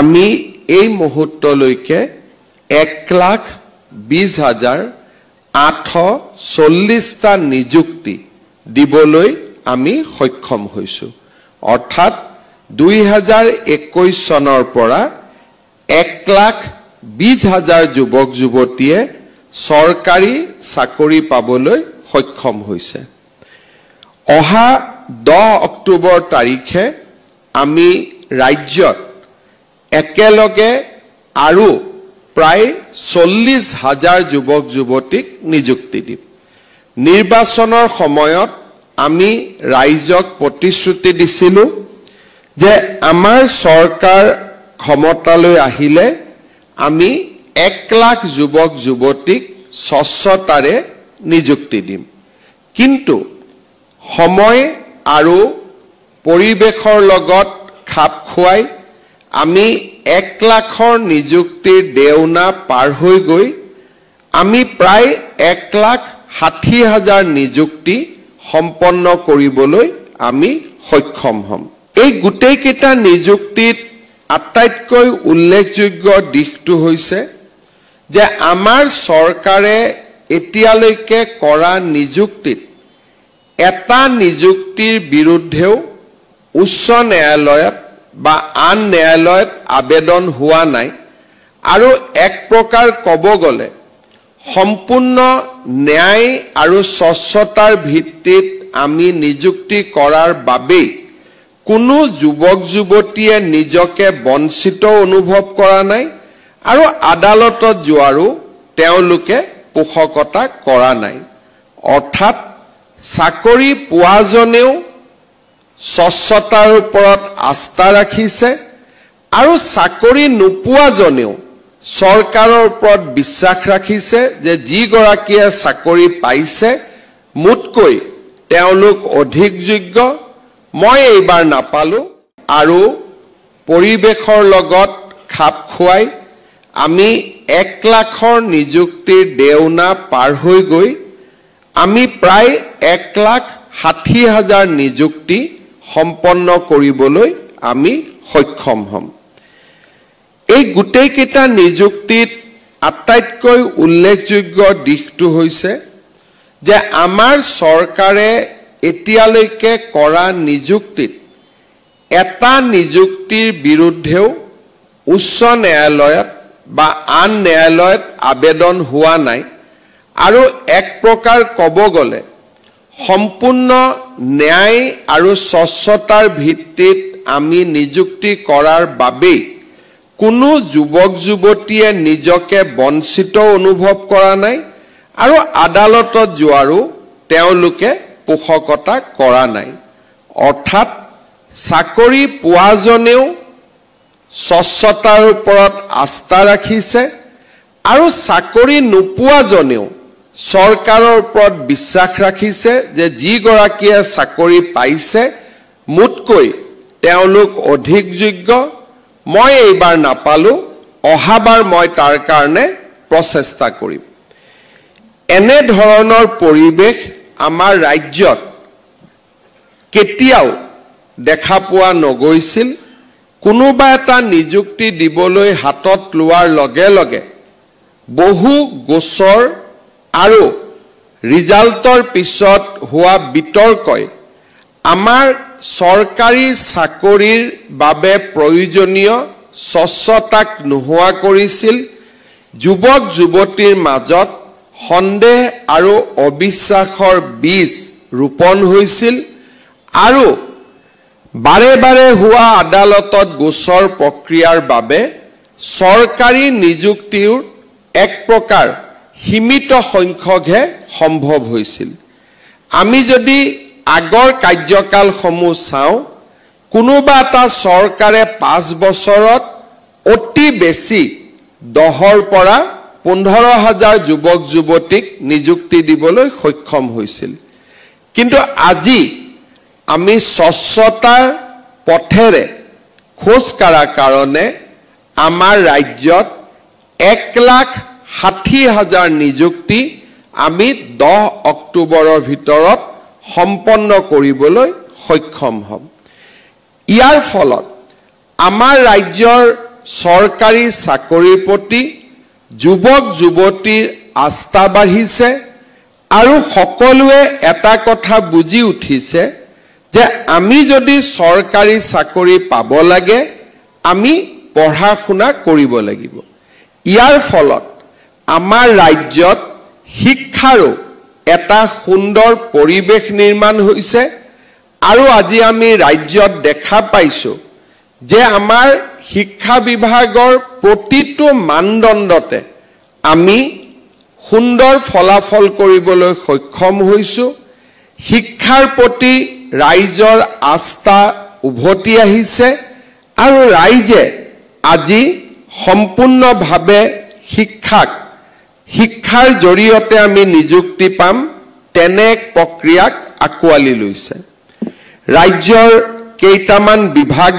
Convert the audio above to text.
আমি এই মুহূৰ্তলৈকে 1,20,840টা নিযুক্তি দিবলৈ আমি সক্ষম হৈছো অৰ্থাৎ 2021 চনৰ পৰা 1,20,000 যুৱক যুৱতীয়ে চৰকাৰী চাকৰি পাবলৈ সক্ষম হৈছে অহা 10 অক্টোবৰ তাৰিখে আমি ৰাজ্যত একেলগে আৰু প্ৰায় 40,000 যুৱক যুৱতীক নিযুক্তি দিম নিৰ্বাচনৰ সময়ত আমি ৰাইজক প্ৰতিশ্ৰুতি দিছিলো যে আমাৰ চৰকাৰ ক্ষমতালৈ আহিলে আমি 1,00,000 যুৱক যুৱতীক স্বচ্ছতাৰে নিযুক্তি দিম কিন্তু সময় আৰু পৰিবেশৰ লগত খাপ খুৱাই আমি 1,00,000ৰ নিযুক্তিৰ দেউনা পাৰ হৈ গৈ আমি প্ৰায় 1,60,000 নিযুক্তি সম্পন্ন কৰিবলৈ আমি সক্ষম হম এই গোটেই কেইটা নিযুক্তিত আটাইতকৈ উল্লেখযোগ্য দিশটো হৈছে যে আমাৰ চৰকাৰে এতিয়ালৈকে কৰা নিযুক্তিত এটা নিযুক্তিৰ বিৰুদ্ধেও উচ্চ ন্যায়ালয়ত বা আন ন্যায়ালয়ত আবেদন হোৱা নাই আৰু এক প্ৰকাৰ ক'ব গ'লে সম্পূৰ্ণ ন্যায় আৰু স্বচ্ছতাৰ ভিত্তিত আমি নিযুক্তি কৰাৰ বাবে কোনো যুৱক যুৱতীয়ে নিজকে বঞ্চিত অনুভৱ কৰা নাই আৰু আদালতত যোৱাৰো তেওঁলোকে পোষকতা কৰা নাই অৰ্থাৎ চাকৰি পোৱাজনেও স্বচ্ছতাৰ ওপৰত আস্থা ৰাখিছে আৰু চাকৰি নোপোৱাজনেও চৰকাৰৰ ওপৰত বিশ্বাস ৰাখিছে যে যি গৰাকীয়ে চাকৰি পাইছে মুতকৈ তেওঁলোক অধিক যোগ্য মই এইবাৰ নাপালো আৰু পৰিবেশৰ লগত খাপ খুৱাই আমি 1,00,000ৰ নিযুক্তিৰ দেউনা পাৰ হৈ গৈ আমি প্ৰায় 1,60,000 নিযুক্তি সম্পন্ন কৰিবলৈ আমি সক্ষম হম এই গোটেই কেইটা নিযুক্তিত আটাইতকৈ উল্লেখযোগ্য দিশটো হৈছে যে আমাৰ চৰকাৰে এতিয়ালৈকে কৰা নিযুক্তিত এটা নিযুক্তিৰ বিৰুদ্ধেও উচ্চ ন্যায়ালয়ত বা আন ন্যায়ালয়ত আবেদন হোৱা নাই আৰু এক প্ৰকাৰ ক'ব গ'লে সম্পূৰ্ণ ন্যায় আৰু স্বচ্ছতাৰ ভিত্তিত আমি নিযুক্তি কৰাৰ বাবে কোনো যুৱক যুৱতীয়ে নিজকে বঞ্চিত অনুভৱ কৰা নাই আৰু আদালতত যোৱাৰো তেওঁলোকে পোষকতা কৰা নাই অৰ্থাৎ চাকৰি পোৱাজনেও স্বচ্ছতাৰ ওপৰত আস্থা ৰাখিছে আৰু চাকৰি নোপোৱাজনেও চৰকাৰৰ ওপৰত বিশ্বাস ৰাখিছে যে যি গৰাকীয়ে চাকৰি পাইছে মুতকৈ তেওঁলোক অধিক যোগ্য মই এইবাৰ নাপালো অহাবাৰ মই তাৰ কাৰণে প্ৰচেষ্টা কৰিম এনে ধৰণৰ পৰিবেশ আমাৰ ৰাজ্যত কেতিয়াও দেখা পোৱা নগৈছিল কোনোবা এটা নিযুক্তি দিবলৈ হাতত লোৱাৰ লগে লগে বহু গোচৰ আৰু ৰিজাল্টৰ পিছত হোৱা বিতৰ্কই আমাৰ চৰকাৰী চাকৰিৰ বাবে প্ৰয়োজনীয় স্বচ্ছতাক নোহোৱা কৰিছিল যুৱক যুৱতীৰ মাজত সন্দেহ আৰু অবিশ্বাসৰ বীজ ৰোপণ হৈছিল আৰু বাৰে বাৰে হোৱা আদালতত গোচৰ প্ৰক্ৰিয়াৰ বাবে চৰকাৰী নিযুক্তিৰ এক প্ৰকাৰ সীমিত সংখ্যকহে সম্ভৱ হৈছিল আমি যদি আগৰ কাৰ্যকালসমূহ চাওঁ কোনোবা এটা চৰকাৰে 5 বছৰত অতি বেছি 10ৰ পৰা 15,000 যুৱক যুৱতীক নিযুক্তি দিবলৈ সক্ষম হৈছিল কিন্তু আজি আমি স্বচ্ছতাৰ পথেৰে খোজ কাঢ়াৰ কাৰণে আমাৰ ৰাজ্যত 1,60,000 নিযুক্তি আমি 10 অক্টোবৰৰ ভিতৰত সম্পন্ন কৰিবলৈ সক্ষম হম ইয়াৰ ফলত আমাৰ ৰাজ্যৰ চৰকাৰী চাকৰিৰ প্ৰতি যুৱক যুৱতীৰ আস্থা বাঢ়িছে আৰু সকলোৱে এটা কথা বুজি উঠিছে যে আমি যদি চৰকাৰী চাকৰি পাব লাগে আমি পঢ়া শুনা কৰিব লাগিব ইয়াৰ ফলত আমাৰ ৰাজ্যত শিক্ষাৰো এটা সুন্দৰ পৰিৱেশ নিৰ্মাণ হৈছে আৰু আজি আমি ৰাজ্যত দেখা পাইছো যে আমাৰ শিক্ষা বিভাগৰ প্ৰতিটো মানদণ্ডতে আমি সুন্দৰ ফলাফল কৰিবলৈ সক্ষম হৈছো শিক্ষাৰ প্ৰতি ৰাইজৰ আস্থা উভতি আহিছে আৰু ৰাইজে আজি সম্পূৰ্ণভাৱে শিক্ষাৰ জৰিয়তে আমি নিযুক্তি পাম তেনে প্ৰক্ৰিয়াক আঁকোৱালি লৈছে ৰাজ্যৰ কেইটামান বিভাগ